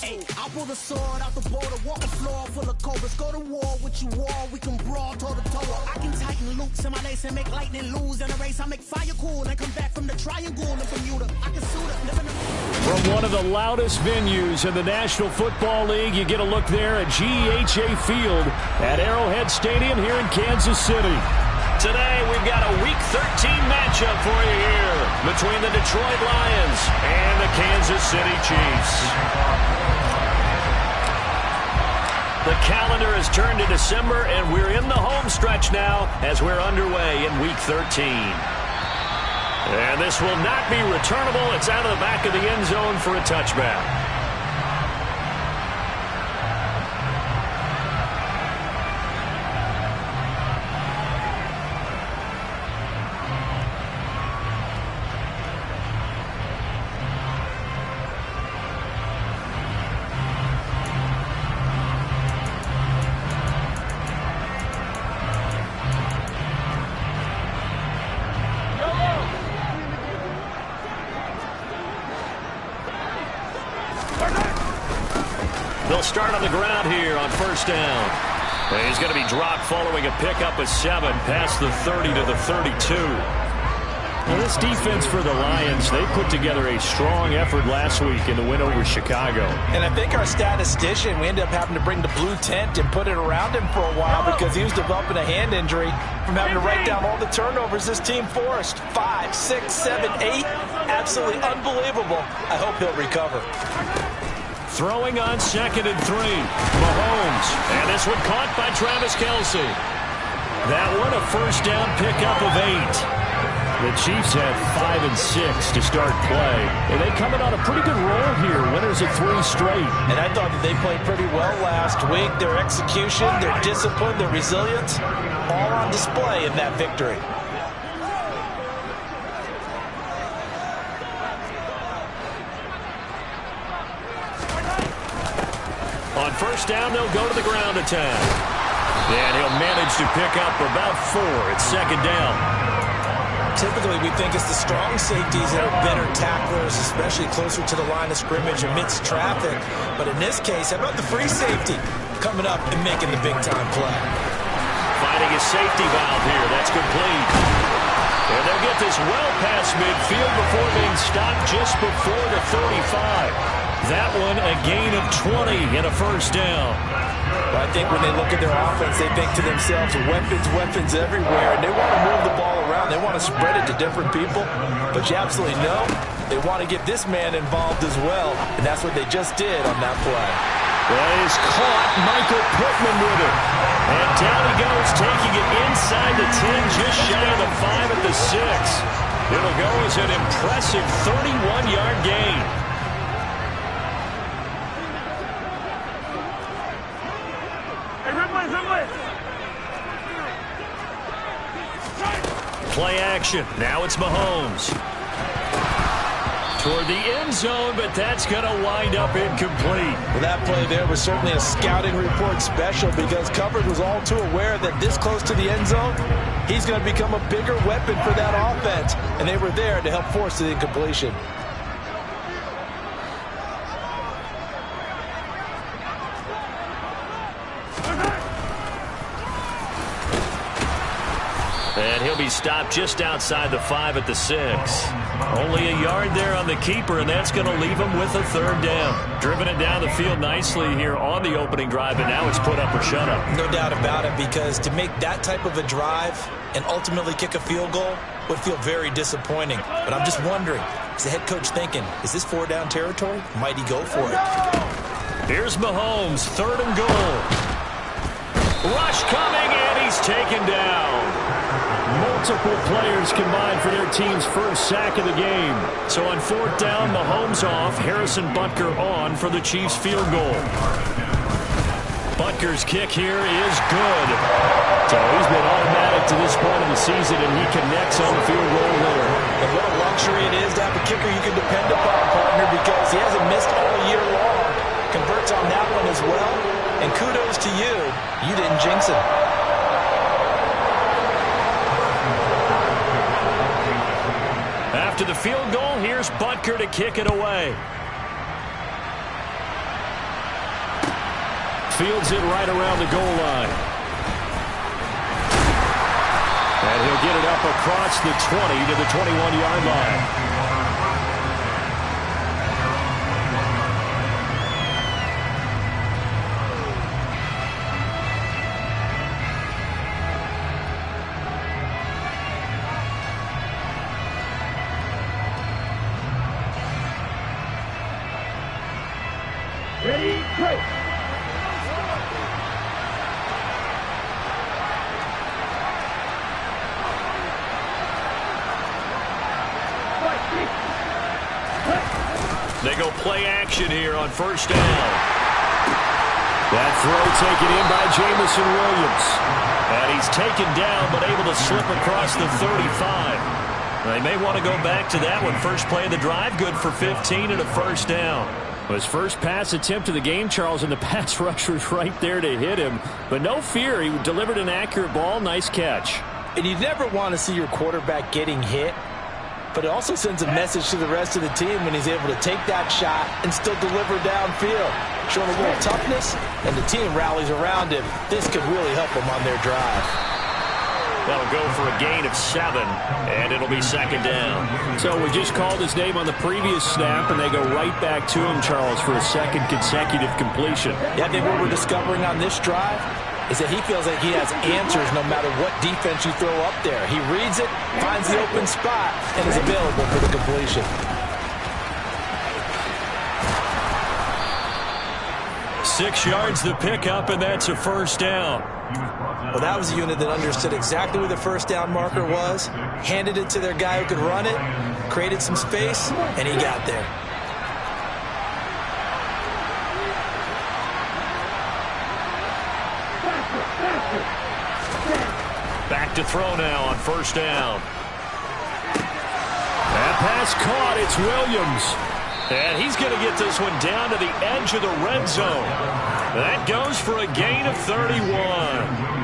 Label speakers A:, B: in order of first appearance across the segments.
A: Ay, I'll pull the sword out the border, walk the floor full of cobras. Go to war with you all, we can brawl toe to toe. I can tighten loops in my lace and make lightning lose in a race. I make fire cool and come back from the triangle in Bermuda. I can suit up, live in the...
B: From one of the loudest venues in the National Football League, you get a look there at GEHA Field at Arrowhead Stadium here in Kansas City. Today, we've got a Week 13 matchup for you here between the Detroit Lions and the Kansas City Chiefs. The calendar has turned to December, and we're in the home stretch now as we're underway in Week 13. And this will not be returnable. It's out of the back of the end zone for a touchback. They'll start on the ground here on first down. And he's going to be dropped following a pickup of 7 past the 30 to the 32. Now this defense for the Lions, they put together a strong effort last week in the win over Chicago.
C: And I think our statistician, we ended up having to bring the blue tent and put it around him for a while because he was developing a hand injury from having to write down all the turnovers this team forced. 5, 6, 7, 8. Absolutely unbelievable. I hope he'll recover.
B: Throwing on 2nd and 3. Mahomes. And this one caught by Travis Kelce. That one a first down pickup of 8. The Chiefs had 5 and 6 to start play. And they coming on a pretty good roll here. Winners of 3 straight.
C: And I thought that they played pretty well last week. Their execution, their discipline, their resilience, all on display in that victory.
B: On first down, they'll go to the ground attack. And he'll manage to pick up about 4 at 2nd down.
C: Typically, we think it's the strong safeties that are better tacklers, especially closer to the line of scrimmage amidst traffic. But in this case, how about the free safety coming up and making the big-time play?
B: Finding a safety valve here. That's complete. And they'll get this well past midfield before being stopped just before the 35. That one a gain of 20 and a first down.
C: But I think when they look at their offense, they think to themselves, weapons everywhere, and they want to move the ball around. They want to spread it to different people. But you absolutely know they want to get this man involved as well, and that's what they just did on that play.
B: That is caught. Michael Pittman with it. And down he goes, taking it inside the 10, just shy of the 5 at the 6. It'll go as an impressive 31-yard gain. Play action. Now it's Mahomes. Toward the end zone, but that's going to wind up incomplete.
C: Well, that play there was certainly a scouting report special because coverage was all too aware that this close to the end zone, he's going to become a bigger weapon for that offense. And they were there to help force the incompletion.
B: And he'll be stopped just outside the 5 at the 6. Only a yard there on the keeper, and that's going to leave him with a 3rd down. Driven it down the field nicely here on the opening drive, and now it's put up or shut up.
C: No doubt about it, because to make that type of a drive and ultimately kick a field goal would feel very disappointing. But I'm just wondering, is the head coach thinking, is this 4-down territory? Might he go for it?
B: Here's Mahomes, 3rd and goal. Rush coming, and he's taken down. Multiple players combined for their team's first sack of the game. So on 4th down, Mahomes off, Harrison Butker on for the Chiefs field goal. Butker's kick here is good. So he's been automatic to this point of the season, and he connects on the field goal there.
C: And what a luxury it is to have a kicker you can depend upon, partner, because he hasn't missed all year long. Converts on that one as well. And kudos to you. You didn't jinx it.
B: After the field goal, here's Butker to kick it away. fields it right around the goal line. And he'll get it up across the 20 to the 21-yard line.
D: Ready, go!
B: They go play action here on first down. That throw taken in by Jameson Williams. And he's taken down but able to slip across the 35. They may want to go back to that one. First play of the drive, good for 15 and a first down. His first pass attempt of the game, Charles, and the pass rush was right there to hit him. But no fear, he delivered an accurate ball. Nice catch.
C: And you never want to see your quarterback getting hit. But it also sends a message to the rest of the team when he's able to take that shot and still deliver downfield. Showing a little toughness, and the team rallies around him. This could really help them on their drive.
B: That'll go for a gain of 7, and it'll be second down. So we just called his name on the previous snap, and they go right back to him, Charles, for a second consecutive completion.
C: Yeah, I think what we're discovering on this drive is that he feels like he has answers no matter what defense you throw up there. He reads it, finds the open spot, and is available for the completion.
B: 6 yards the pickup, and that's a first down.
C: Well, that was a unit that understood exactly where the first down marker was, handed it to their guy who could run it, created some space, and he got there.
B: Back to throw now on first down. That pass caught. It's Williams. And he's going to get this one down to the edge of the red zone. That goes for a gain of 31.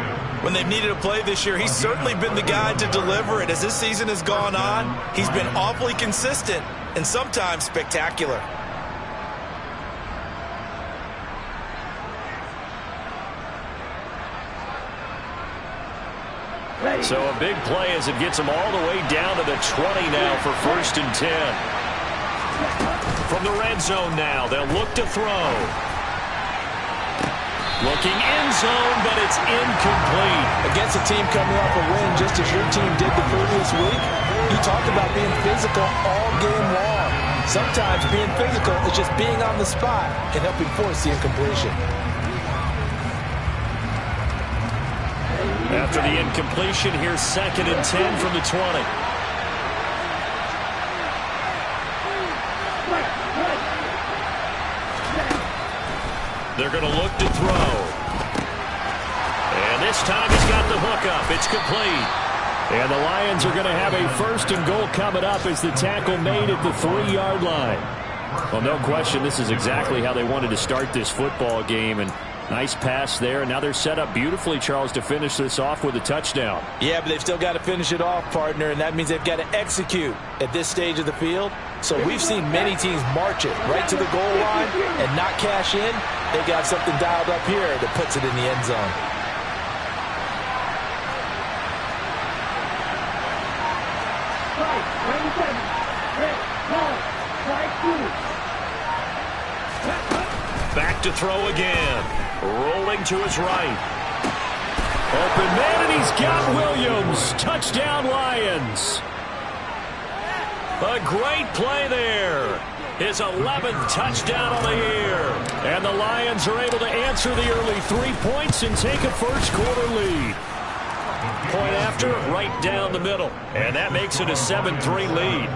C: When they've needed a play this year, he's certainly been the guy to deliver it. As this season has gone on, he's been awfully consistent and sometimes spectacular.
B: So a big play as it gets him all the way down to the 20 now for first and 10. From the red zone now, they'll look to throw. Looking end zone, but it's incomplete.
C: Against a team coming off a win, just as your team did the previous week, you talked about being physical all game long. Sometimes being physical is just being on the spot and helping force the incompletion.
B: After the incompletion, here's second and 10 from the 20. They're going to look to throw. And this time he's got the hook up. It's complete. And the Lions are going to have a first and goal coming up as the tackle made at the 3-yard line. Well, no question, this is exactly how they wanted to start this football game. And nice pass there. And now they're set up beautifully, Charles, to finish this off with a touchdown.
C: Yeah, but they've still got to finish it off, partner, and that means they've got to execute at this stage of the field. So we've seen many teams march it right to the goal line and not cash in. They've got something dialed up here that puts it in the end zone.
B: Back to throw again. Rolling to his right. Open man, and he's got Williams. Touchdown, Lions. A great play there. His 11th touchdown on the year. And the Lions are able to answer the early 3 points and take a first-quarter lead. Point after, right down the middle. And that makes it a 7-3 lead.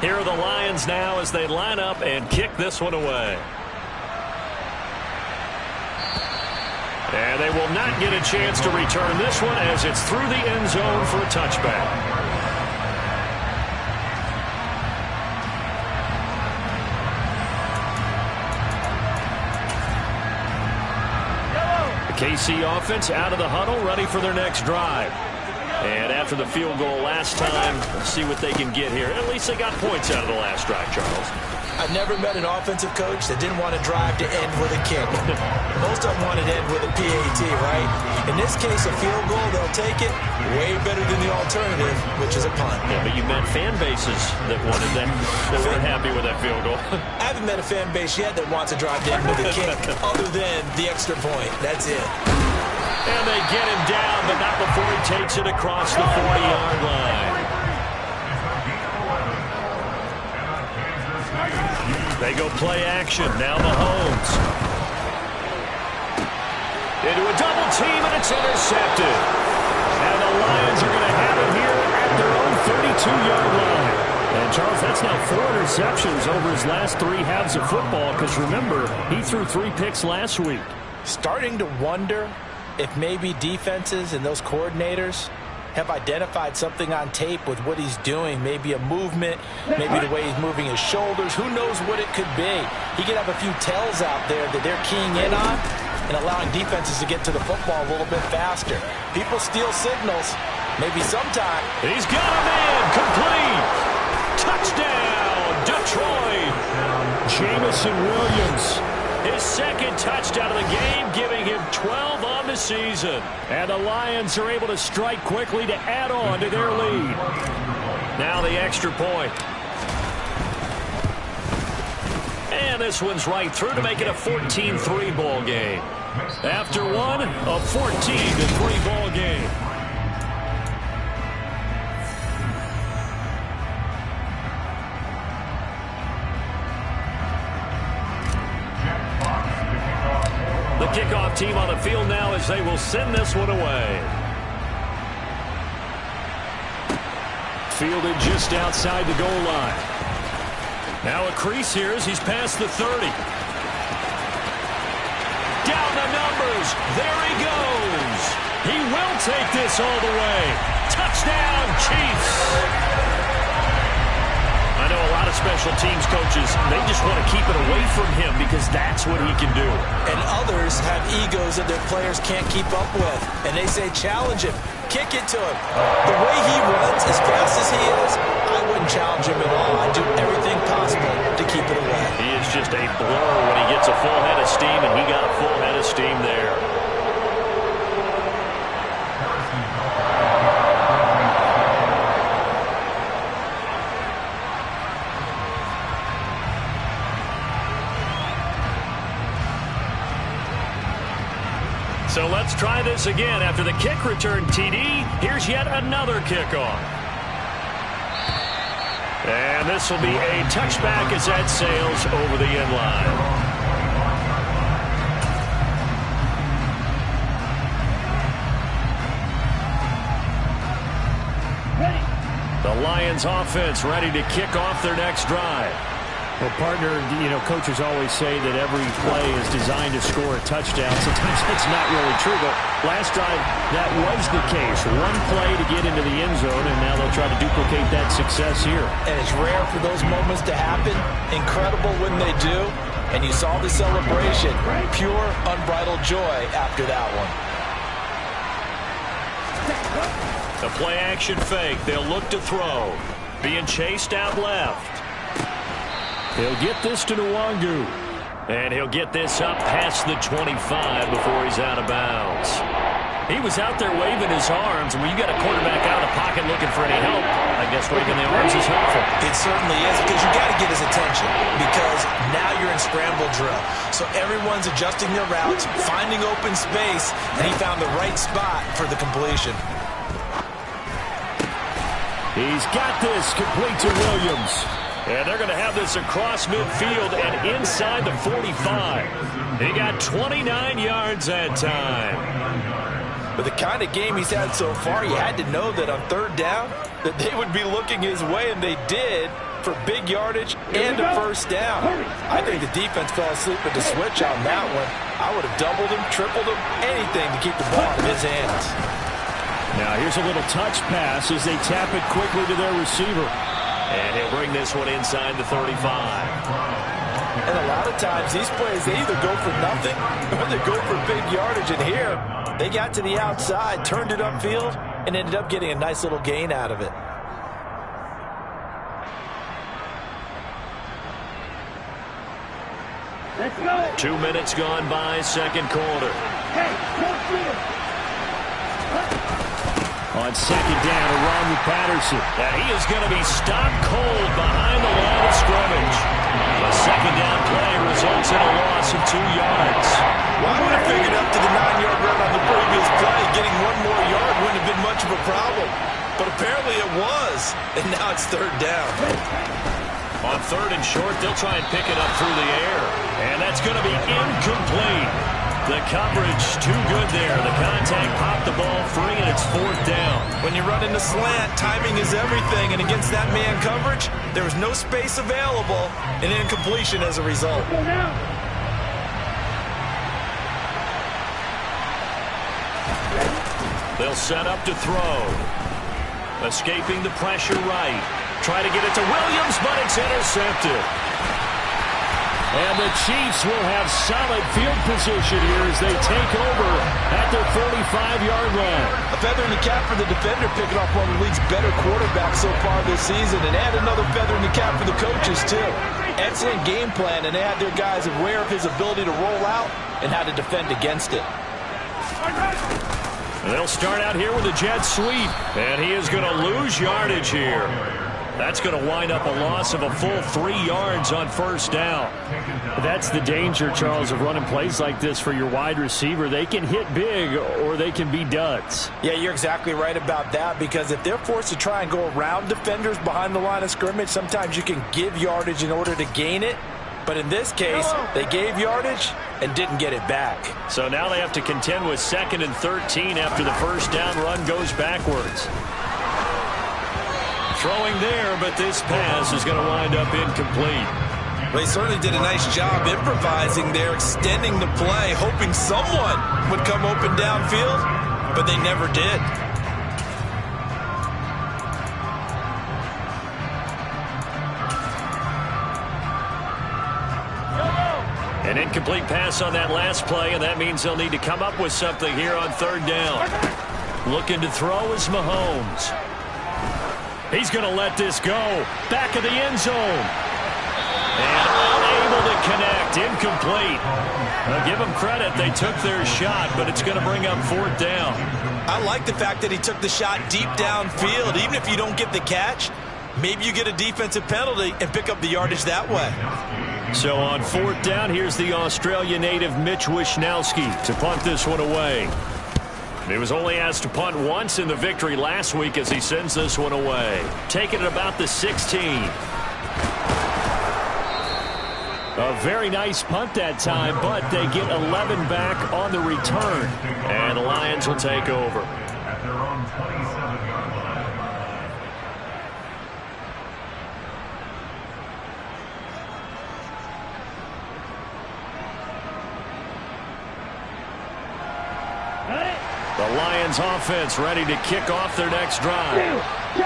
B: Here are the Lions now as they line up and kick this one away. And they will not get a chance to return this one as it's through the end zone for a touchback. KC offense out of the huddle, ready for their next drive. And after the field goal last time, let's see what they can get here. At least they got points out of the last drive, Charles.
C: I've never met an offensive coach that didn't want to drive to end with a kick. Most of them wanted to end with a PAT, right? In this case, a field goal, they'll take it. Way better than the alternative, which is a punt.
B: Yeah, but you met fan bases that wanted that, that weren't happy with that field goal.
C: I haven't met a fan base yet that wants to drive to end with a kick other than the extra point. That's it.
B: And they get him down, but not before he takes it across the 40-yard line. They go play action. Now Mahomes. Into a double team, and it's intercepted. And the Lions are going to have it here at their own 32-yard line. And, Charles, that's now 4 interceptions over his last 3 halves of football, because, remember, he threw 3 picks last week.
C: Starting to wonder if maybe defenses and those coordinators have identified something on tape with what he's doing. Maybe a movement, maybe the way he's moving his shoulders. Who knows what it could be? He could have a few tells out there that they're keying in on and allowing defenses to get to the football a little bit faster. People steal signals. Maybe sometime.
B: He's got him in. Complete. Touchdown, Detroit. Jameson Williams. His second touchdown of the game, giving him 12 on the season. And the Lions are able to strike quickly to add on to their lead. Now the extra point. And this one's right through to make it a 14-3 ball game. After one, a 14-3 ball game. The kickoff team on the field now as they will send this one away. Fielded just outside the goal line. Now a crease here as he's past the 30. Down the numbers. There he goes. He will take this all the way. Touchdown, Chiefs. I know a lot of special teams coaches, they just want to keep it away from him because that's what he can do.
C: And others have egos that their players can't keep up with. And they say, challenge him. Kick it to him. The way he runs, as fast as he is, I wouldn't challenge him at all. I'd do everything possible to keep it away.
B: He is just a blur when he gets a full head of steam, and he got a full head of steam there. So let's try this again. After the kick return TD, here's yet another kickoff. And this will be a touchback as that sails over the end line. The Lions offense ready to kick off their next drive. Well, partner, you know, coaches always say that every play is designed to score a touchdown. Sometimes it's not really true, but last drive, that was the case. One play to get into the end zone, and now they'll try to duplicate that success here.
C: And it's rare for those moments to happen. Incredible when they do. And you saw the celebration. Pure, unbridled joy after that one.
B: The play-action fake. They'll look to throw. Being chased out left. He'll get this to Nwangu. And he'll get this up past the 25 before he's out of bounds. He was out there waving his arms. When you got a quarterback out of the pocket looking for any help, I guess waving the arms is helpful.
C: It certainly is, because you got to get his attention, because now you're in scramble drill. So everyone's adjusting their routes, finding open space, and he found the right spot for the completion.
B: He's got this complete to Williams. And they're going to have this across midfield and inside the 45. He got 29 yards that time.
C: With the kind of game he's had so far, you had to know that on third down that they would be looking his way, and they did, for big yardage and a first down. I think the defense fell asleep at the switch on that one. I would have doubled him, tripled him, anything to keep the ball in his hands.
B: Now here's a little touch pass as they tap it quickly to their receiver. And he'll bring this one inside the 35.
C: And a lot of times these plays, they either go for nothing or they go for big yardage. And here, they got to the outside, turned it upfield, and ended up getting a nice little gain out of it.
D: Let's go.
B: 2 minutes gone by, second quarter.
D: Hey, don't do it.
B: On second down, a run with Patterson. And he is going to be stopped cold behind the line of scrimmage. A second down play results in a loss of 2 yards.
C: Well, I would have figured up to the 9-yard run on the previous play. Getting 1 more yard wouldn't have been much of a problem. But apparently it was. And now it's third down.
B: On third and short, they'll try and pick it up through the air. And that's going to be incomplete. The coverage too good there. The contact popped the ball free, and it's fourth down.
C: When you run into slant, timing is everything. And against that man coverage, there was no space available, and incompletion as a result.
D: Go now.
B: They'll set up to throw. Escaping the pressure right. Try to get it to Williams, but it's intercepted. And the Chiefs will have solid field position here as they take over at their 45-yard line.
C: A feather in the cap for the defender, picking off one of the league's better quarterbacks so far this season. And add another feather in the cap for the coaches, too. Excellent game plan, and they had their guys aware of his ability to roll out and how to defend against it.
B: And they'll start out here with a jet sweep. And he is going to lose yardage here. That's going to wind up a loss of a full 3 yards on first down. That's the danger, Charles, of running plays like this for your wide receiver. They can hit big or they can be duds.
C: Yeah, you're exactly right about that, because if they're forced to try and go around defenders behind the line of scrimmage, sometimes you can give yardage in order to gain it. But in this case, they gave yardage and didn't get it back.
B: So now they have to contend with 2nd and 13 after the first down run goes backwards. Throwing there, but this pass is going to wind up incomplete.
C: They certainly did a nice job improvising there, extending the play, hoping someone would come open downfield, but they never did.
B: An incomplete pass on that last play, and that means they'll need to come up with something here on third down. Looking to throw is Mahomes. He's going to let this go. Back of the end zone. And unable to connect. Incomplete. Now give them credit. They took their shot, but it's going to bring up fourth down.
C: I like the fact that he took the shot deep downfield. Even if you don't get the catch, maybe you get a defensive penalty and pick up the yardage that way.
B: So on fourth down, here's the Australia native Mitch Wishnowsky to punt this one away. He was only asked to punt once in the victory last week as he sends this one away. Taking it about the 16. A very nice punt that time, but they get 11 back on the return. And the Lions will take over.
E: At their own 27-yard line.
B: The Lions offense ready to kick off their next drive.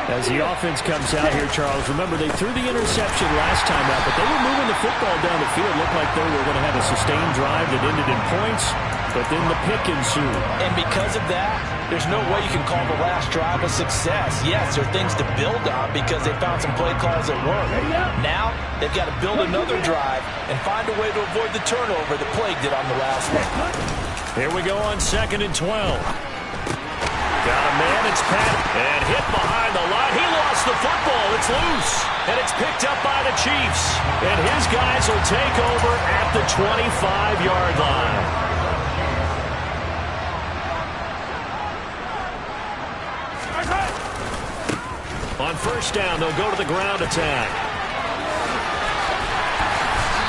B: As the offense comes out here, Charles, remember they threw the interception last time out, but they were moving the football down the field. Looked like they were going to have a sustained drive that ended in points, but then the pick ensued.
C: And because of that, there's no way you can call the last drive a success. Yes, there are things to build on because they found some play calls that work. Now, they've got to build another drive and find a way to avoid the turnover that plagued it on the last one.
B: Here we go on 2nd and 12. Got a man, it's Pat, and hit behind the line. He lost the football. It's loose, and it's picked up by the Chiefs. And his guys will take over at the 25-yard line. On first down, they'll go to the ground attack.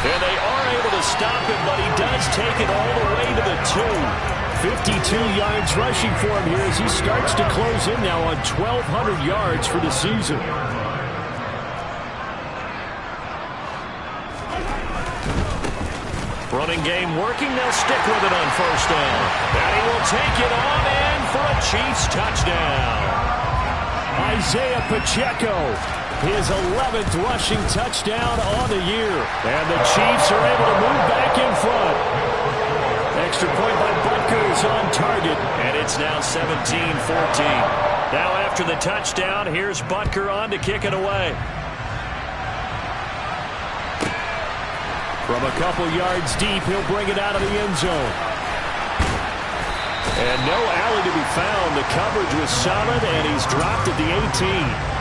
B: And they are able to stop him, but he does take it all the way to the 2. 52 yards rushing for him here as he starts to close in now on 1,200 yards for the season. Running game working. They'll stick with it on first down. And he will take it on in for a Chiefs touchdown. Isaiah Pacheco his 11th rushing touchdown on the year. And the Chiefs are able to move back in front. Extra point by Butker is on target, and it's now 17-14. Now after the touchdown, here's Butker on to kick it away. From a couple yards deep, he'll bring it out of the end zone. And no alley to be found. The coverage was solid, and he's dropped at the 18.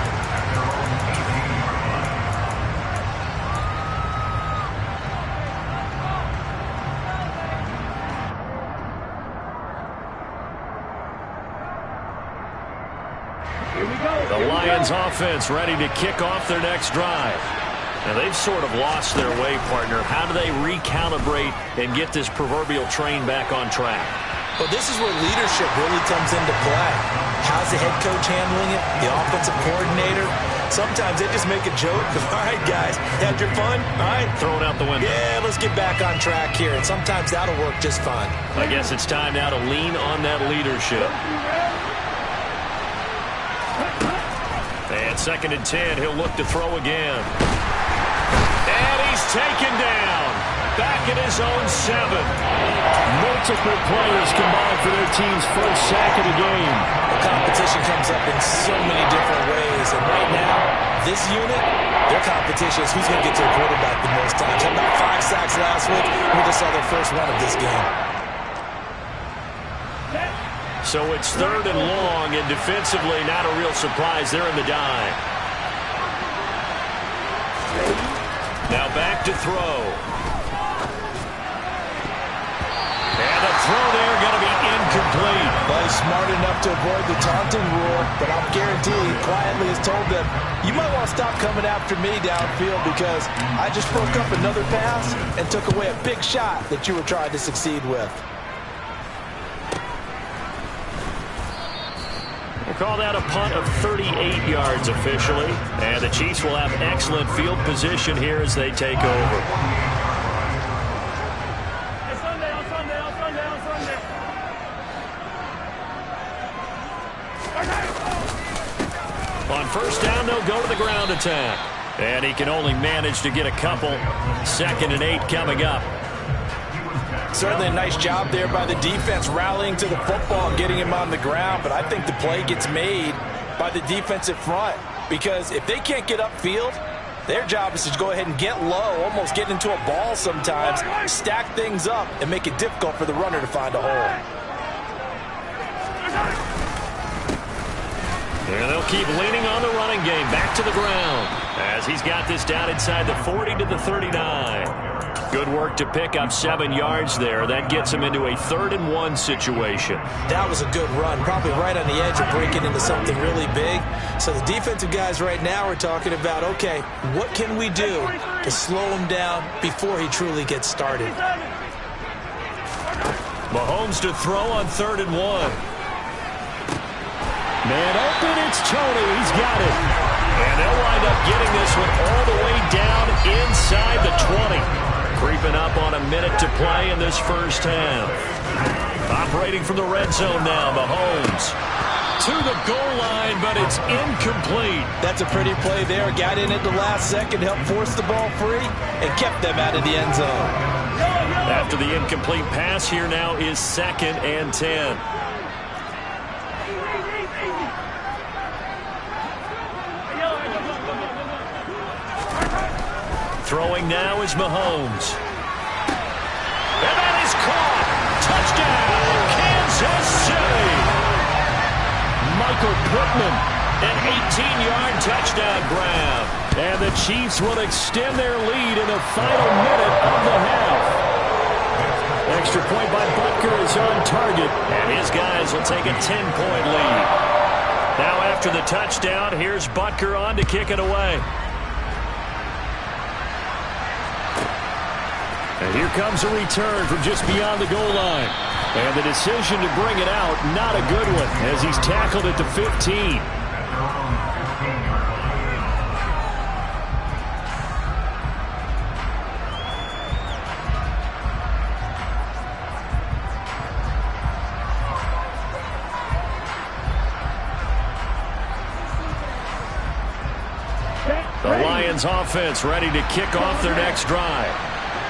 B: The Lions offense ready to kick off their next drive. Now they've sort of lost their way, partner. How do they recalibrate and get this proverbial train back on track?
C: Well, this is where leadership really comes into play. How's the head coach handling it? The offensive coordinator? Sometimes they just make a joke. All right, guys, had your fun? All right.
B: Throw it out the window.
C: Yeah, let's get back on track here. And sometimes that'll work just fine.
B: I guess it's time now to lean on that leadership. And 2nd and 10, he'll look to throw again. And he's taken down. Back at his own 7. Multiple players combined for their team's first sack of the game.
C: The competition comes up in so many different ways. And right now, this unit, their competition is who's going to get to the quarterback the most times. Had about 5 sacks last week. We just saw their first one of this game.
B: So it's 3rd and long, and defensively not a real surprise. They're in the dive. Now back to throw. And the throw there going to be incomplete.
C: Well, he's smart enough to avoid the taunting rule, but I'm guaranteed quietly has told them, you might want to stop coming after me downfield because I just broke up another pass and took away a big shot that you were trying to succeed with.
B: We'll call that a punt of 38 yards officially. And the Chiefs will have excellent field position here as they take over. On first down, they'll go to the ground attack. And he can only manage to get a couple. 2nd and 8 coming up.
C: Certainly a nice job there by the defense rallying to the football and getting him on the ground. But I think the play gets made by the defensive front. Because if they can't get upfield, their job is to go ahead and get low, almost get into a ball sometimes, stack things up, and make it difficult for the runner to find a hole.
B: And they'll keep leaning on the running game. Back to the ground as he's got this down inside the 40 to the 39. Good work to pick up 7 yards there. That gets him into a 3rd and 1 situation.
C: That was a good run, probably right on the edge of breaking into something really big. So the defensive guys right now are talking about, okay, what can we do to slow him down before he truly gets started?
B: Mahomes to throw on 3rd and 1. Man open, it's Tony. He's got it. And they'll wind up getting this one all the way down inside the 20. Creeping up on a minute to play in this first half. Operating from the red zone now, Mahomes. To the goal line, but it's incomplete.
C: That's a pretty play there. Got in at the last second, helped force the ball free, and kept them out of the end zone.
B: After the incomplete pass, here now is 2nd and 10. Throwing now is Mahomes. And that is caught. Touchdown, Kansas City. Michael Pittman, an 18-yard touchdown grab. And the Chiefs will extend their lead in the final minute of the half. Extra point by Butker is on target. And his guys will take a 10-point lead. Now after the touchdown, here's Butker on to kick it away. And here comes a return from just beyond the goal line. And the decision to bring it out, not a good one, as he's tackled at the 15. The Lions offense ready to kick off their next drive.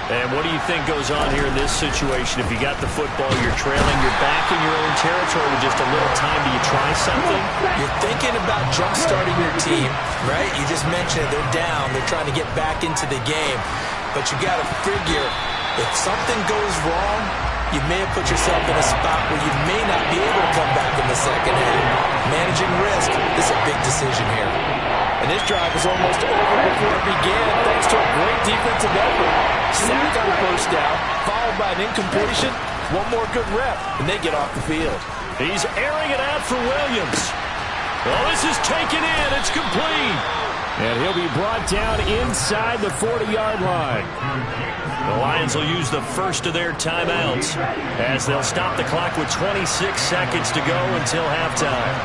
B: And what do you think goes on here in this situation? If you got the football, you're trailing, you're back in your own territory with just a little time. Do you try something?
C: You're thinking about jump-starting your team, right? You just mentioned it. They're down. They're trying to get back into the game. But you got to figure, if something goes wrong, you may have put yourself in a spot where you may not be able to come back in the second half. Managing risk is a big decision here.
F: And this drive was almost over before it began, thanks to a great defensive effort. Sack on first down, followed by an incompletion. One more good rep, and they get off the field.
B: He's airing it out for Williams. Well, this is taken in. It's complete. And he'll be brought down inside the 40-yard line. The Lions will use the first of their timeouts as they'll stop the clock with 26 seconds to go until halftime.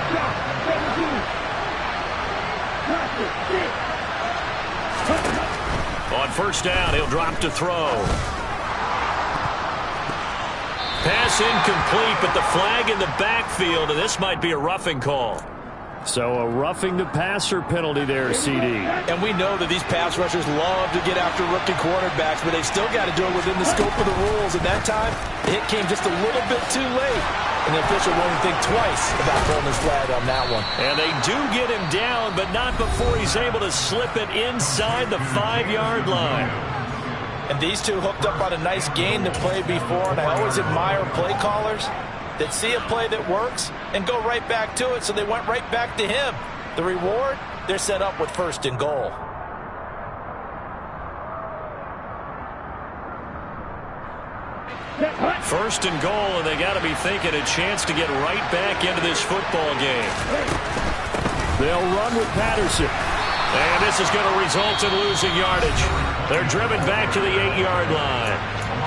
B: On first down, he'll drop to throw. Pass incomplete, but the flag in the backfield, and this might be a roughing call. So a roughing the passer penalty there, CD.
F: And we know that these pass rushers love to get after rookie quarterbacks, but they've still got to do it within the scope of the rules. And that time, the hit came just a little bit too late. And the official won't think twice about pulling his flag on that one.
B: And they do get him down, but not before he's able to slip it inside the 5-yard line.
C: And these two hooked up on a nice gain to play before, and I always admire play callers that see a play that works and go right back to it, so they went right back to him. The reward, they're set up with first and goal.
B: First and goal, and they got to be thinking a chance to get right back into this football game. They'll run with Patterson. And this is going to result in losing yardage. They're driven back to the 8-yard line.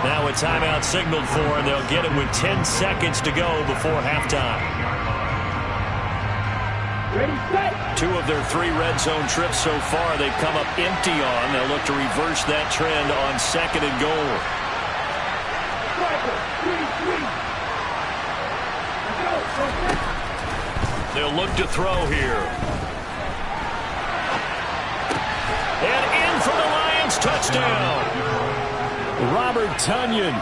B: Now a timeout signaled for, and they'll get it with 10 seconds to go before halftime. Two of their 3 red zone trips so far they've come up empty on. They'll look to reverse that trend on second and goal. They'll look to throw here. And in for the Lions touchdown. Robert Tonyan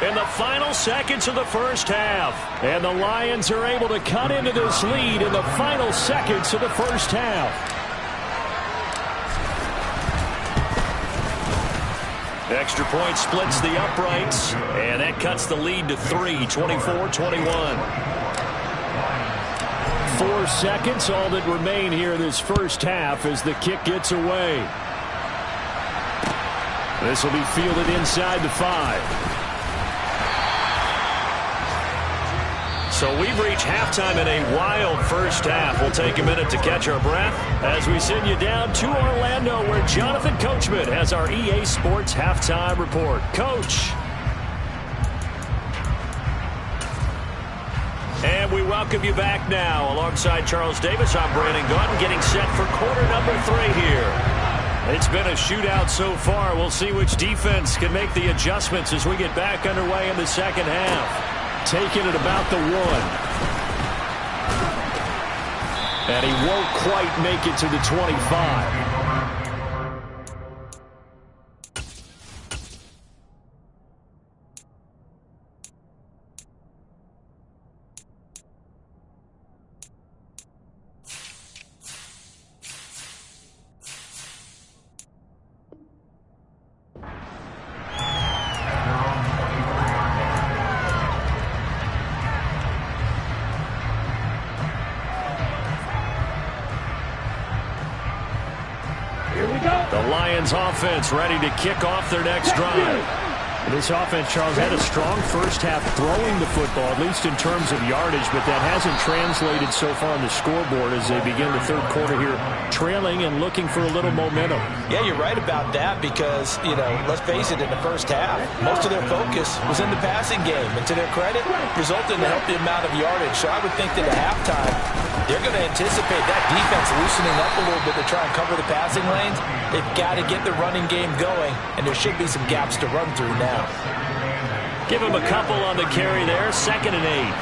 B: in the final seconds of the first half. And the Lions are able to cut into this lead in the final seconds of the first half. Extra point splits the uprights, and that cuts the lead to 3, 24-21. 4 seconds, all that remain here this first half as the kick gets away. This will be fielded inside the 5. So we've reached halftime in a wild first half. We'll take a minute to catch our breath as we send you down to Orlando, where Jonathan Coachman has our EA Sports Halftime Report. Coach. And we welcome you back now. Alongside Charles Davis, I'm Brandon Gaudin, getting set for quarter number 3 here. It's been a shootout so far. We'll see which defense can make the adjustments as we get back underway in the second half. Taking it about the 1. And he won't quite make it to the 25. Offense ready to kick off their next drive. This offense, Charles, had a strong first half throwing the football, at least in terms of yardage, but that hasn't translated so far on the scoreboard as they begin the third quarter here, trailing and looking for a little momentum.
C: Yeah, you're right about that because, let's face it, in the first half, most of their focus was in the passing game, and to their credit, resulted in a healthy amount of yardage. So I would think that at halftime, they're going to anticipate that defense loosening up a little bit to try and cover the passing lanes. They've got to get the running game going, and there should be some gaps to run through now.
B: Give him a couple on the carry there. 2nd and 8.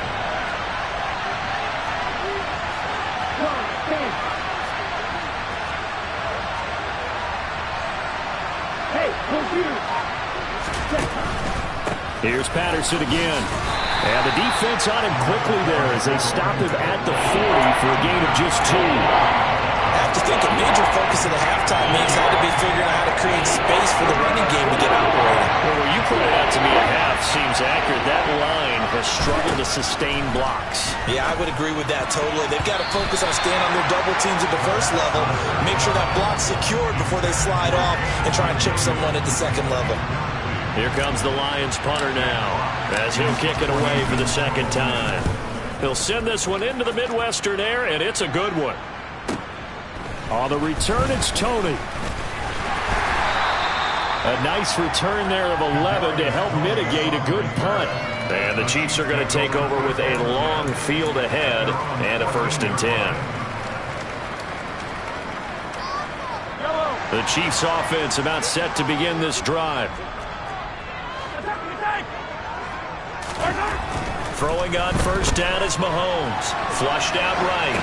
B: Here's Patterson again. And the defense on him quickly there as they stop him at the 40 for a gain of just 2.
C: I have to think a major focus of the halftime means had to be figuring out how to create space for the running game to get operating.
B: Well, where you pointed out to me a half seems accurate. That line has struggled to sustain blocks.
C: Yeah, I would agree with that totally. They've got to focus on staying on their double teams at the first level, make sure that block's secured before they slide off and try and chip someone at the second level.
B: Here comes the Lions punter now as he'll kick it away for the second time. He'll send this one into the Midwestern air, and it's a good one. On the return, it's Toney. A nice return there of 11 to help mitigate a good punt. And the Chiefs are going to take over with a long field ahead and a 1st and 10. The Chiefs offense about set to begin this drive. Throwing on 1st down is Mahomes. Flushed out right.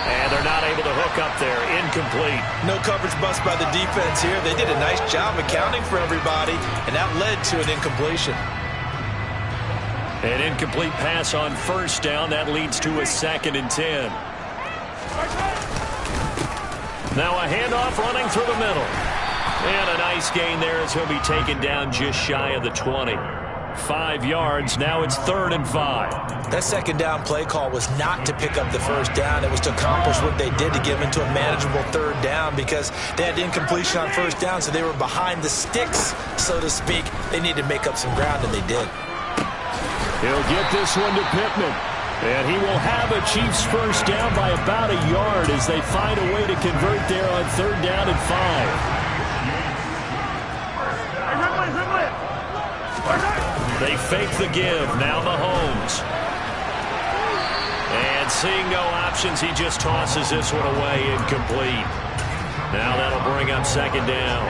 B: And they're not able to hook up there. Incomplete.
C: No coverage bust by the defense here. They did a nice job accounting for everybody, and that led to an incompletion.
B: An incomplete pass on 1st down. That leads to a 2nd and 10. Now a handoff running through the middle. And a nice gain there as he'll be taken down just shy of the 20. 5 yards. Now it's 3rd and 5.
C: That 2nd down play call was not to pick up the 1st down. It was to accomplish what they did to get into a manageable 3rd down because they had incompletion on 1st down, so they were behind the sticks, so to speak. They needed to make up some ground, and they did.
B: He'll get this one to Pittman. And he will have a Chiefs 1st down by about a yard as they find a way to convert there on 3rd down and 5. They fake the give. Now Mahomes. And seeing no options, he just tosses this one away, incomplete. Now that'll bring up 2nd down.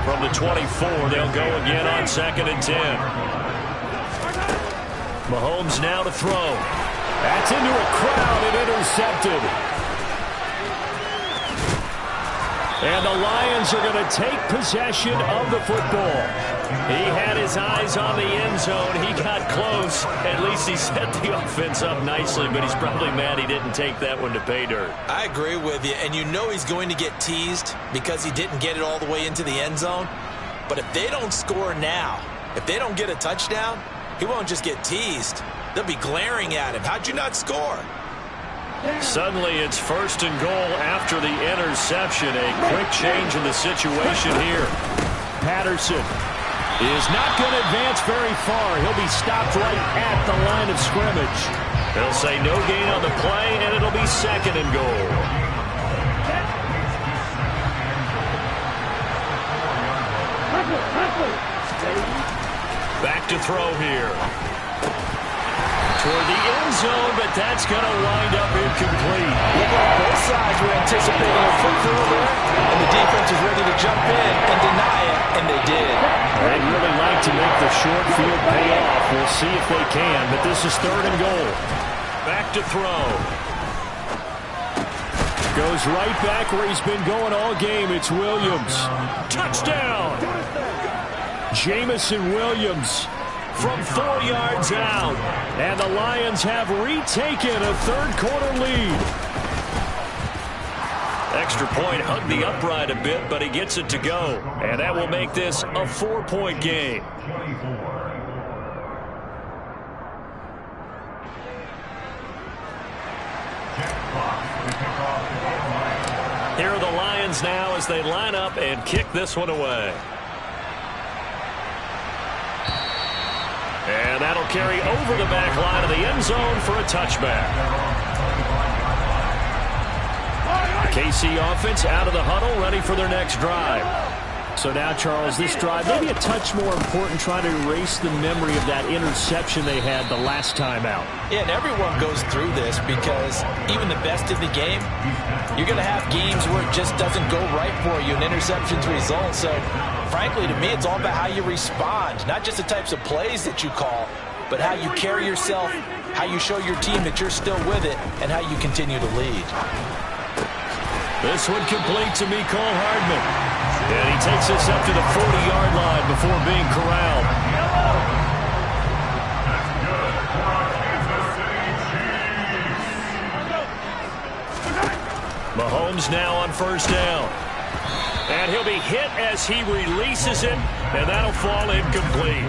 B: From the 24, they'll go again on 2nd and 10. Mahomes now to throw. That's into a crowd and intercepted. And the Lions are going to take possession of the football. He had his eyes on the end zone. He got close. At least he set the offense up nicely, but he's probably mad he didn't take that one to pay dirt.
C: I agree with you, and you know he's going to get teased because he didn't get it all the way into the end zone. But if they don't score now, if they don't get a touchdown, he won't just get teased. They'll be glaring at him. How'd you not score?
B: Suddenly it's 1st and goal after the interception. A quick change in the situation here. Patterson is not going to advance very far. He'll be stopped right at the line of scrimmage. They'll say no gain on the play, and it'll be 2nd and goal. Back to throw here. Toward the end zone, but that's going to wind up incomplete.
C: Look like both sides were anticipating a foot through there, and the defense was ready to jump in and deny it, and they did.
B: They'd really like to make the short field pay off. We'll see if they can, but this is 3rd and goal. Back to throw. Goes right back where he's been going all game. It's Williams. Touchdown! Jamison Williams from 4 yards out. And the Lions have retaken a 3rd quarter lead. Extra point hugged the upright a bit, but he gets it to go. And that will make this a 4-point game. Here are the Lions now as they line up and kick this one away. And that'll carry over the back line of the end zone for a touchback. The KC offense out of the huddle, ready for their next drive. So now, Charles, this drive maybe a touch more important, trying to erase the memory of that interception they had the last time out.
C: Yeah, and everyone goes through this because even the best in the game, you're going to have games where it just doesn't go right for you and interceptions result. So, frankly, to me, it's all about how you respond, not just the types of plays that you call, but how you carry yourself, how you show your team that you're still with it, and how you continue to lead.
B: This one complete to Mecole Hardman. And he takes us up to the 40-yard line before being corralled. Mahomes now on first down. And he'll be hit as he releases it, and that'll fall incomplete.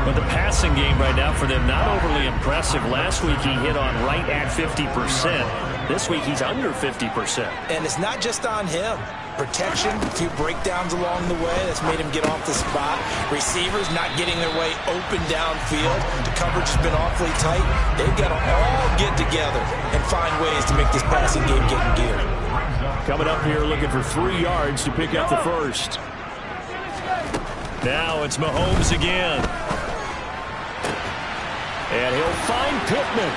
B: But the passing game right now for them, not overly impressive. Last week he hit on right at 50%. This week he's under 50%.
C: And it's not just on him. Protection, a few breakdowns along the way that's made him get off the spot. Receivers not getting their way open downfield. The coverage has been awfully tight. They've got to all get together and find ways to make this passing game get in gear.
B: Coming up here looking for 3 yards to pick up the first. Now it's Mahomes again. And he'll find Pittman.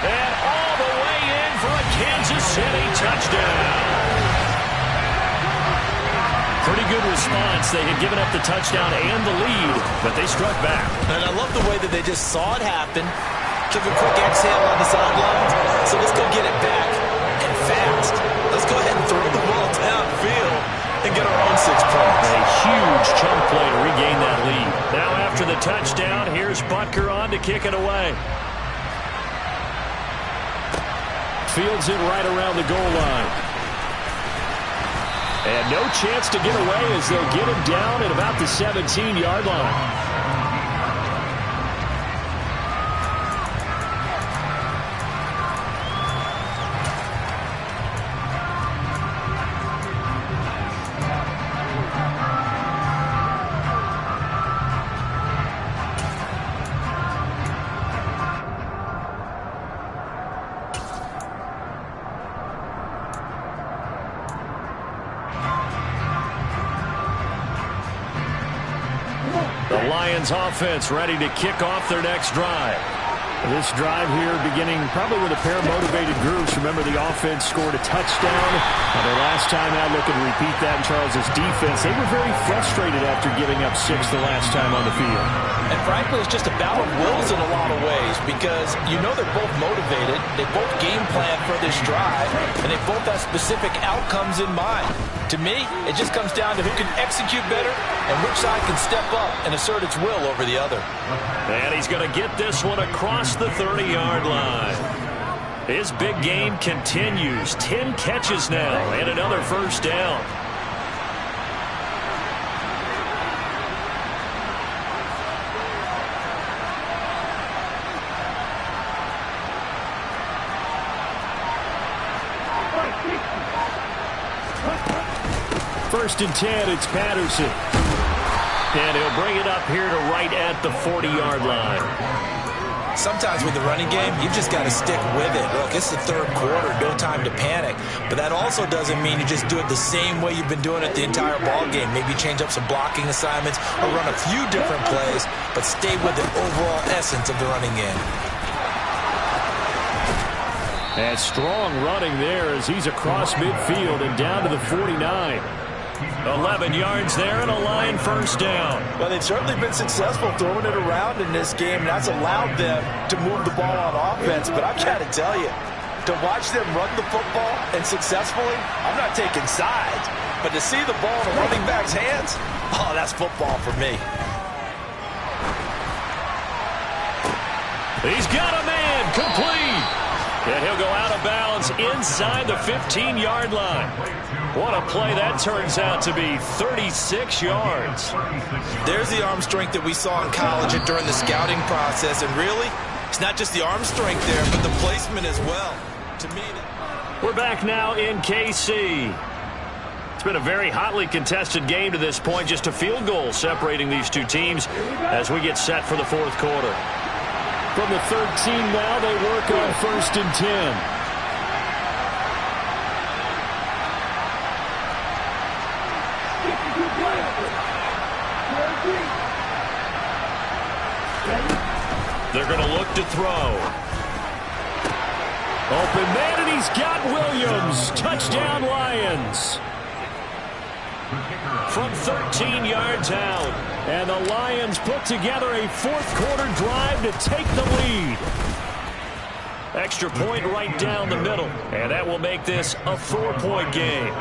B: And all the way in for a Kansas City touchdown. Pretty good response. They had given up the touchdown and the lead, but they struck back.
C: And I love the way that they just saw it happen. Took a quick exhale on the sidelines. So let's go get it back. And fast. Let's go ahead and throw the ball downfield and get our own 6 points.
B: A huge chunk play to regain that lead. Now after the touchdown, here's Butker on to kick it away. Fields it right around the goal line. And no chance to get away as they'll get him down at about the 17-yard line. The Lions offense ready to kick off their next drive. This drive here beginning probably with a pair of motivated groups. Remember, the offense scored a touchdown. Their last time out, looking to repeat that in Charles' defense. They were very frustrated after giving up 6 the last time on the field.
C: And frankly, it's just a battle of wills in a lot of ways because you know they're both motivated. They both game plan for this drive, and they both have specific outcomes in mind. To me, it just comes down to who can execute better and which side can step up and assert its will over the other.
B: And he's going to get this one across the 30-yard line. His big game continues. 10 catches now and another first down. First and 10, it's Patterson. And he'll bring it up here to right at the 40-yard line.
C: Sometimes with the running game, you've just got to stick with it. Look, it's the third quarter, no time to panic. But that also doesn't mean you just do it the same way you've been doing it the entire ball game. Maybe change up some blocking assignments or run a few different plays, but stay with the overall essence of the running game.
B: And strong running there as he's across midfield and down to the 49. 11 yards there and a Lion first down.
C: Well, they've certainly been successful throwing it around in this game, and that's allowed them to move the ball on offense. But I've got to tell you, to watch them run the football and successfully, I'm not taking sides, but to see the ball in a running back's hands, oh, that's football for me.
B: He's got a man, complete. And he'll go out of bounds inside the 15-yard line. What a play that turns out to be, 36 yards.
C: There's the arm strength that we saw in college and during the scouting process. And really, it's not just the arm strength there, but the placement as well. To me,
B: we're back now in KC. It's been a very hotly contested game to this point. Just a field goal separating these two teams as we get set for the fourth quarter. From the 13 now, they work on first and 10. They're going to look to throw. Open man, and he's got Williams. Touchdown, Lions. From 13 yards out. And the Lions put together a fourth-quarter drive to take the lead. Extra point right down the middle. And that will make this a 4-point game.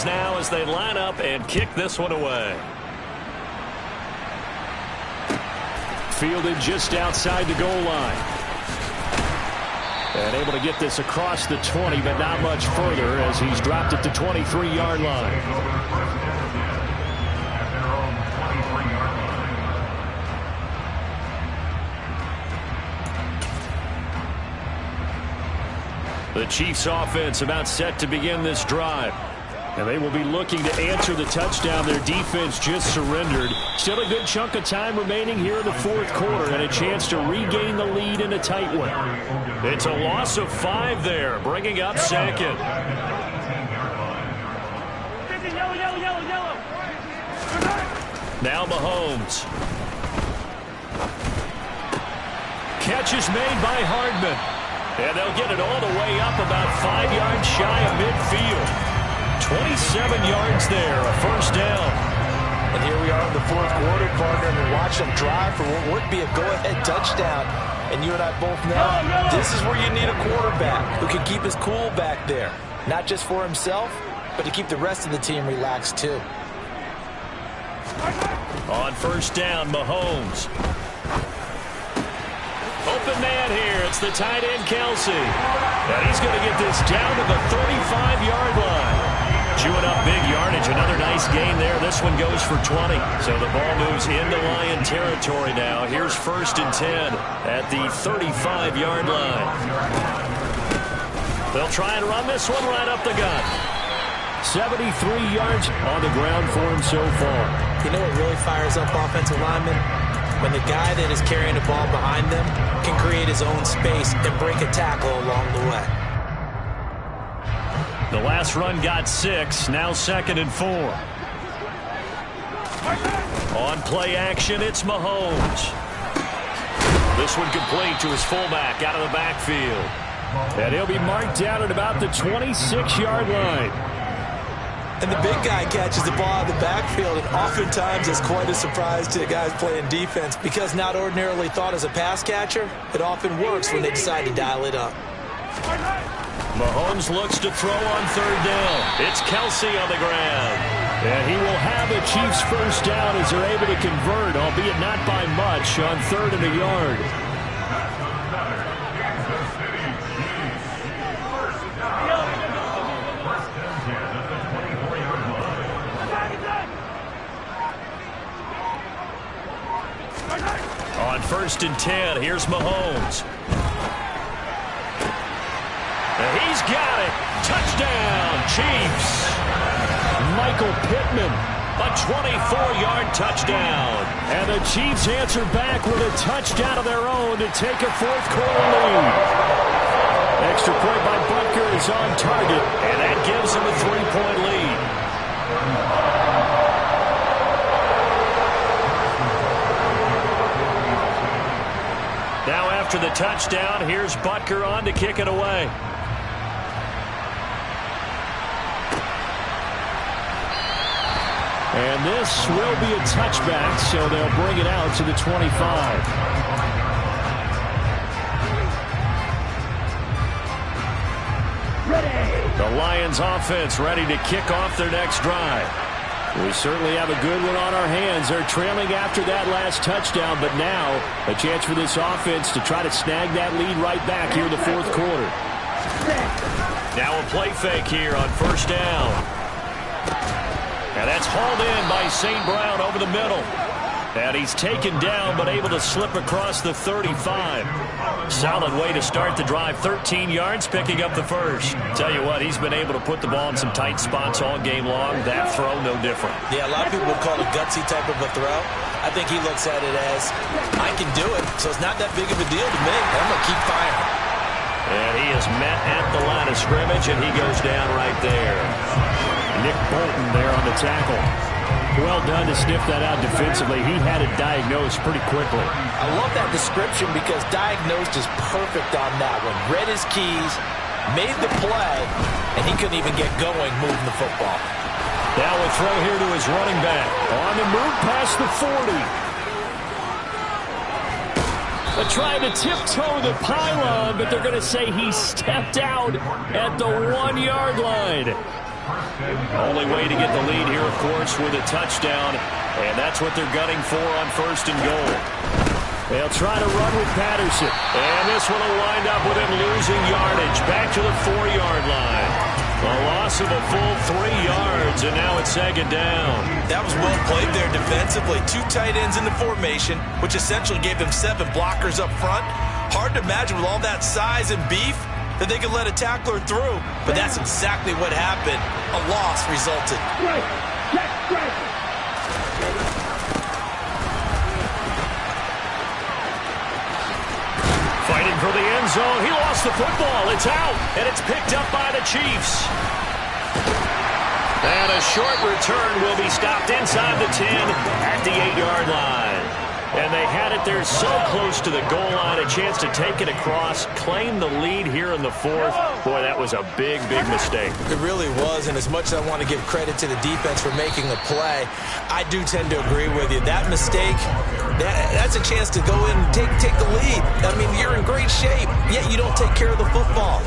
B: Lions now as they line up and kick this one away. Fielded just outside the goal line. And able to get this across the 20, but not much further as he's dropped it to 23-yard line. The Chiefs offense about set to begin this drive. And they will be looking to answer the touchdown their defense just surrendered. Still a good chunk of time remaining here in the fourth quarter and a chance to regain the lead in a tight one. It's a loss of 5 there, bringing up second. Now Mahomes. Catch is made by Hardman. And they'll get it all the way up about 5 yards shy of midfield. 27 yards there, a first down.
C: And here we are in the fourth quarter, partner, and watch them drive for what would be a go-ahead touchdown. And you and I both know this is where you need a quarterback who can keep his cool back there. Not just for himself, but to keep the rest of the team relaxed too.
B: On first down, Mahomes. Open man here. It's the tight end, Kelsey. And he's going to get this down to the 35-yard line. Chewing up big yardage. Another nice gain there. This one goes for 20. So the ball moves into Lion territory now. Here's first and 10 at the 35-yard line. They'll try and run this one right up the gut. 73 yards on the ground for him so far.
C: You know what really fires up offensive linemen? When the guy that is carrying the ball behind them can create his own space and break a tackle along the way.
B: The last run got 6, now 2nd and 4. On play action, it's Mahomes. This one complete to his fullback out of the backfield. And he'll be marked down at about the 26-yard line.
C: And the big guy catches the ball in the backfield, and oftentimes it's quite a surprise to the guys playing defense because not ordinarily thought as a pass catcher, it often works when they decide to dial it up.
B: Mahomes looks to throw on third down. It's Kelsey on the ground. And he will have the Chiefs first down as they're able to convert, albeit not by much, on 3rd and a yard. On 1st and 10, here's Mahomes. And he's got it. Touchdown, Chiefs. Michael Pittman, a 24-yard touchdown. And the Chiefs answer back with a touchdown of their own to take a fourth quarter lead. Extra point by Butker is on target, and that gives him a 3-point lead. Now after the touchdown, here's Butker on to kick it away. And this will be a touchback, so they'll bring it out to the 25. The Lions offense ready to kick off their next drive. We certainly have a good one on our hands. They're trailing after that last touchdown, but now a chance for this offense to try to snag that lead right back here in the fourth quarter. Now a play fake here on first down. And that's hauled in by St. Brown over the middle. And he's taken down but able to slip across the 35. Solid way to start the drive. 13 yards, picking up the first. Tell you what, he's been able to put the ball in some tight spots all game long. That throw, no different.
C: Yeah, a lot of people would call it a gutsy type of a throw. I think he looks at it as, I can do it, so it's not that big of a deal to me. I'm going to keep firing.
B: And he is met at the line of scrimmage, and he goes down right there. Nick Bolton there on the tackle. Well done to sniff that out defensively. He had it diagnosed pretty quickly.
C: I love that description because diagnosed is perfect on that one. Read his keys, made the play, and he couldn't even get going moving the football.
B: Now a throw here to his running back. On the move past the 40. They're trying to tiptoe the pylon, but they're going to say he stepped out at the 1-yard line. Only way to get the lead here, of course, with a touchdown, and that's what they're gunning for on 1st and goal. They'll try to run with Patterson, and this one will wind up with him losing yardage back to the 4-yard line. A loss of a full 3 yards, and now it's 2nd down.
C: That was well played there defensively. 2 tight ends in the formation, which essentially gave them 7 blockers up front. Hard to imagine with all that size and beef that they could let a tackler through, but that's exactly what happened. A loss resulted.
B: Fighting for the end zone. He lost the football. It's out, and it's picked up by the Chiefs. And a short return will be stopped inside the 10 at the 8-yard line. And they had it there so close to the goal line, a chance to take it across, claim the lead here in the 4th. Boy, that was a big, big mistake.
C: It really was, and as much as I want to give credit to the defense for making the play, I do tend to agree with you. That mistake, that's a chance to go in and take the lead. I mean, you're in great shape, yet you don't take care of the football.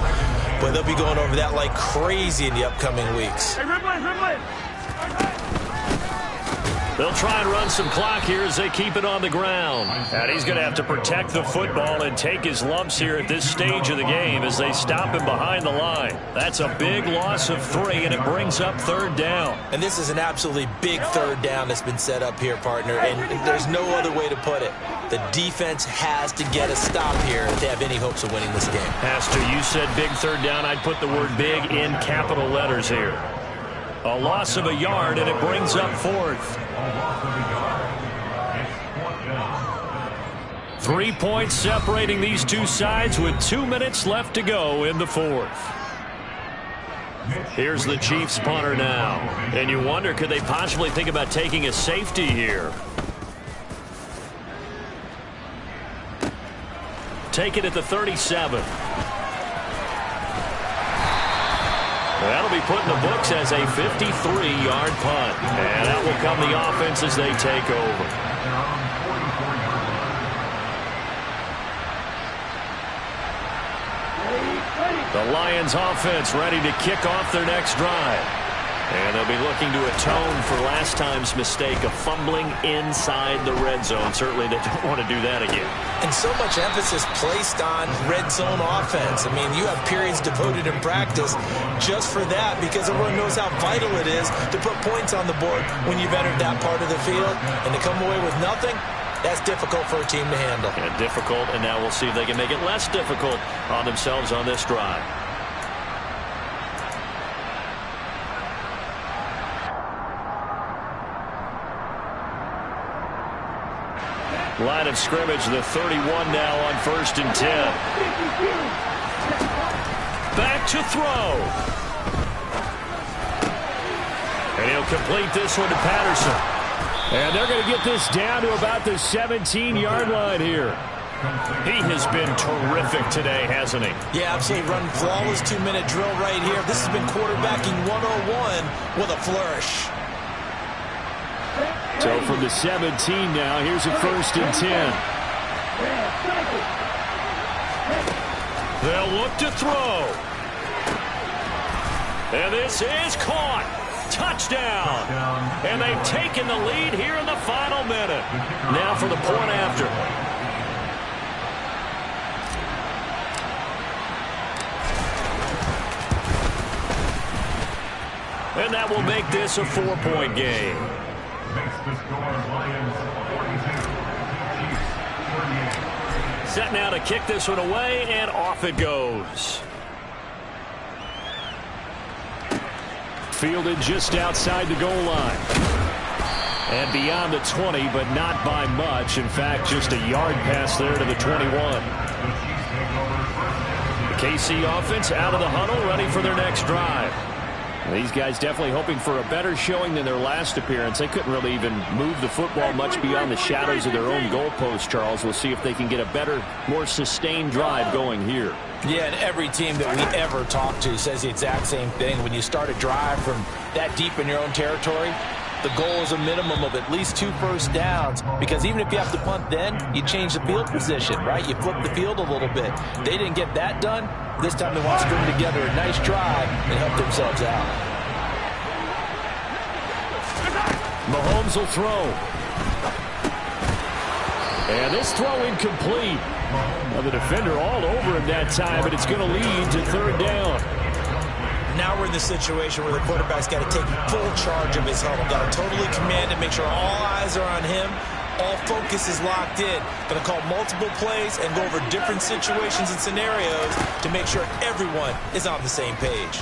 C: But they'll be going over that like crazy in the upcoming weeks.
D: Hey, Ridley.
B: They'll try and run some clock here as they keep it on the ground. And he's going to have to protect the football and take his lumps here at this stage of the game as they stop him behind the line. That's a big loss of 3, and it brings up 3rd down.
C: And this is an absolutely big 3rd down that's been set up here, partner, and there's no other way to put it. The defense has to get a stop here if they have any hopes of winning this game.
B: Pastor, you said big 3rd down. I'd put the word big in capital letters here. A loss of a yard, and it brings up 4th. 3 points separating these two sides with 2 minutes left to go in the 4th. Here's the Chiefs punter now. And you wonder, could they possibly think about taking a safety here? Take it at the 37. That'll be put in the books as a 53-yard punt. And out will come the offense as they take over. The Lions offense ready to kick off their next drive. And they'll be looking to atone for last time's mistake of fumbling inside the red zone. Certainly they don't want to do that again.
C: And so much emphasis placed on red zone offense. I mean, you have periods devoted in practice just for that because everyone knows how vital it is to put points on the board when you've entered that part of the field. And to come away with nothing, that's difficult for a team to handle.
B: And difficult, and now we'll see if they can make it less difficult on themselves on this drive. Line of scrimmage, the 31 now on 1st and 10. Back to throw. And he'll complete this one to Patterson. And they're going to get this down to about the 17-yard line here. He has been terrific today, hasn't he?
C: Yeah, absolutely. Running flawless 2-minute drill right here. This has been quarterbacking 101 with a flourish.
B: So from the 17 now, here's a 1st and 10. They'll look to throw. And this is caught. Touchdown. And they've taken the lead here in the final minute. Now for the point after. And that will make this a 4-point game. Set now to kick this one away, and off it goes. Fielded just outside the goal line. And beyond the 20, but not by much. In fact, just a yard pass there to the 21. The KC offense out of the huddle, ready for their next drive. These guys definitely hoping for a better showing than their last appearance. They couldn't really even move the football much beyond the shadows of their own goalpost, Charles. We'll see if they can get a better, more sustained drive going here.
C: Yeah, and every team that we ever talk to says the exact same thing. When you start a drive from that deep in your own territory, the goal is a minimum of at least 2 first downs, because even if you have to punt then, you change the field position, right? You flip the field a little bit. They didn't get that done. This time they want to string together a nice drive and help themselves out.
B: Mahomes will throw. And this throw incomplete. Well, the defender all over him that time, and it's going to lead to third down.
C: Now we're in the situation where the quarterback's got to take full charge of his helmet. Got to totally command it, make sure all eyes are on him. All focus is locked in. Going to call multiple plays and go over different situations and scenarios to make sure everyone is on the same page.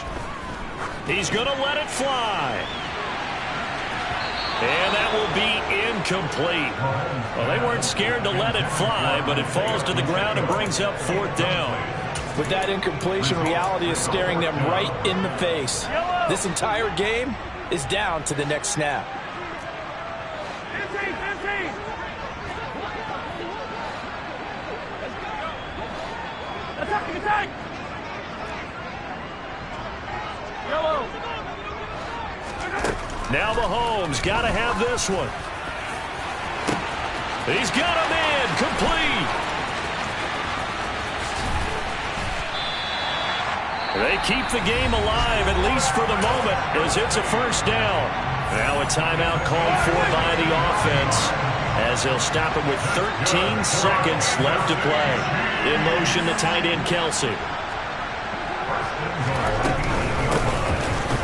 B: He's going to let it fly. And that will be incomplete. Well, they weren't scared to let it fly, but it falls to the ground and brings up fourth down.
C: With that incompletion, reality is staring them right in the face. This entire game is down to the next snap.
B: Now Mahomes got to have this one. He's got him in, complete. They keep the game alive, at least for the moment, as it's a first down. Now a timeout called for by the offense, as they'll stop it with 13 seconds left to play. In motion, the tight end, Kelsey.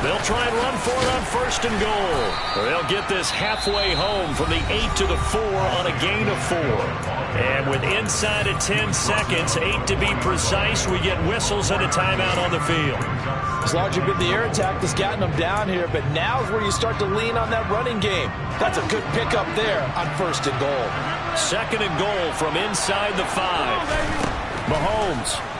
B: They'll try and run for it on first and goal. They'll get this halfway home from the 8 to the 4 on a gain of 4. And with inside of 10 seconds, 8 to be precise, we get whistles and a timeout on the field.
C: It's largely been the air attack that's gotten them down here, but now is where you start to lean on that running game. That's a good pickup there on first and goal.
B: Second and goal from inside the 5. Mahomes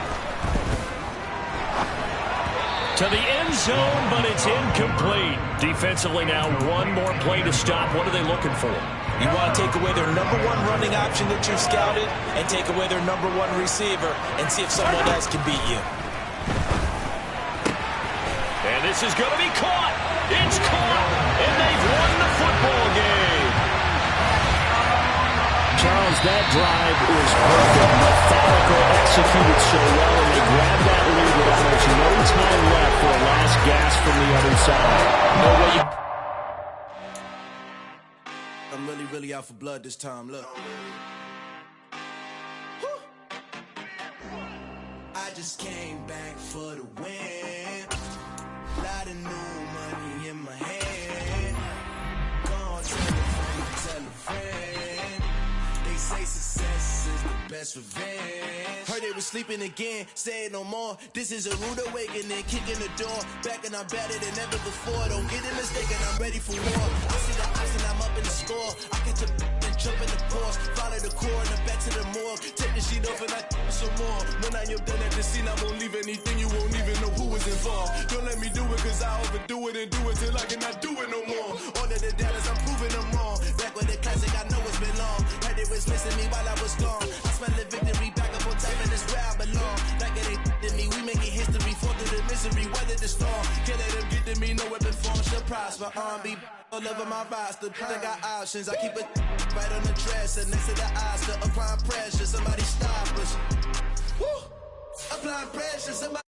B: to the end zone, but it's incomplete. Defensively now, one more play to stop. What are they looking for?
C: You want to take away their number one running option that you've scouted and take away their number one receiver and see if someone else can beat you.
B: And this is going to be caught. It's caught, and they've won the football game. Charles, that drive was perfect, methodical, executed so well, and they grabbed that lead with almost no time left for a last gasp from the other side. No way you...
A: I'm really out for blood this time, look. I just came back for the win. Lot of new money in my hand. Gone tell a friend. They say success is the best revenge. Heard they was sleeping again, say it no more. This is a rude awakening, kicking the door. Back and I'm better than ever before. Don't get it mistaken, I'm ready for war. I see the option, I'm up in the score. I catch a and jump in the course. Follow the core and the back to the morgue. Take the sheet off and I some more. When I am done at the scene, I won't leave anything. You won't even know who was involved. Don't let me do it, cause I overdo it and do it till I cannot do it no more. All of the doubters, I'm proving them wrong. Back with the classic, I know it's been long. Heard they was missing me while I was gone. I smell the victory back up on time, and it's where I belong. Like it ain't to me, we making history. Fall through the misery, weather the storm. Can't let them get to me, no weapon form should prosper. R&B all over my roster. I got options, I keep it right on the dresser. Next to the Oscar, applying pressure. Somebody stop us. Woo! Applying pressure, somebody.